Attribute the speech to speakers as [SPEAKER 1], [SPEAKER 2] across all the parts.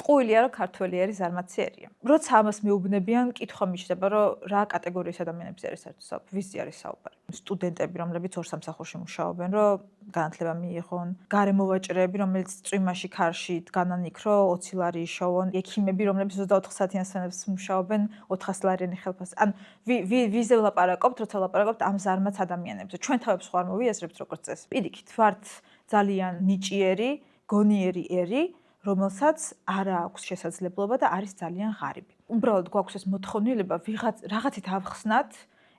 [SPEAKER 1] ტყუილია, რომ ქართველი არის ზარმაცი ერია. როცა ამას მეუბნებიან, კითხვა მიჩნდება, რომ რა კატეგორიის ადამიანების არის საერთოდ ვიზი არის საუბარი. სტუდენტები, რომლებიც ორ სამსახურში მუშაობენ, რომ განათლება მიიღონ, გარემოვაჭრეები, რომელიც წვიმაში ქარში დგანან იქ, რომ 20 ლარი იშოვონ, ექიმები, რომლებიც 24 საათიან სვენებს მუშაობენ 400 ლარიანი ხელფასი. ან ვიზე ვლაპარაკობთ, როცა ვლაპარაკობთ ამ ზარმაც ადამიანებზე. ჩვენ თავებს ხო არ მოვიაზრებთ როგორც წესი. პირიქით, ვართ ძალიან ნიჭიერი, გონიერი ერი, რომელსაც არ აქვს შესაძლებლობა და არის ძალიან ღარიბი. უბრალოდ გვაქვს ეს მოთხოვნილება რაღაცით ავხსნათ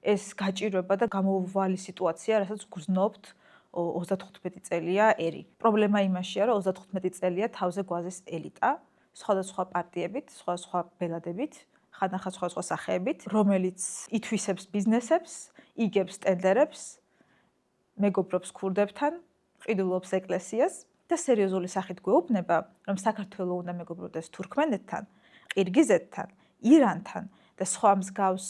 [SPEAKER 1] ეს გაჭირვება და გამოუვალი სიტუაცია, რასაც გრძნობთ 35 წელია ერი. პრობლემა იმაშია, რომ 35 წელია თავზე გვაზეს ელიტა, სხვადასხვა პარტიებით, სხვადასხვა ბელადებით, ხანდახან სხვადასხვა სახეებით, რომელიც ითვისებს ბიზნესებს, იგებს ტენდერებს, მეგობრობს ქურდებთან, ყიდულობს ეკლესიას და სერიოზული სახით გვეუბნება, რომ საქართველო უნდა მეგობრობდეს თურქმენეთთან, ყირგიზეთთან, ირანთან და სხვა მსგავს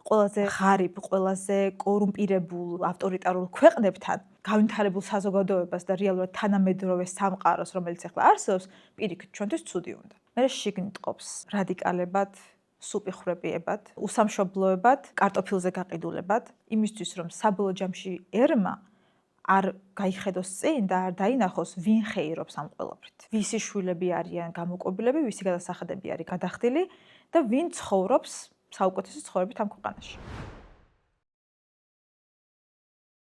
[SPEAKER 1] ყველაზე ღარიბ, ყველაზე კორუმპირებულ, ავტორიტარულ ქვეყნებთან განვითარებულ საზოგადოებას და რეალურად თანამედროვე სამყაროს, რომელიც ახლა არსებობს, პირიქით, ჩვენთვის ცუდი უნდა. მე შიგნით ყოფს რადიკალებად, სუპიხრებიებად, უსამშობლოებად, კარტოფილზე გაყიდულებად, იმისთვის, რომ საბოლოო ჯამში ერმა არ გაიხედოს წინ და არ დაინახოს, ვინ ხეირობს ამ ყველაფრით. ვისი შვილები არიან გამოკვებილები, ვისი გადასახადები არის გადახდილი და ვინ ცხოვრობს საუკეთესო ცხოვრებით ამ ქვეყანაში.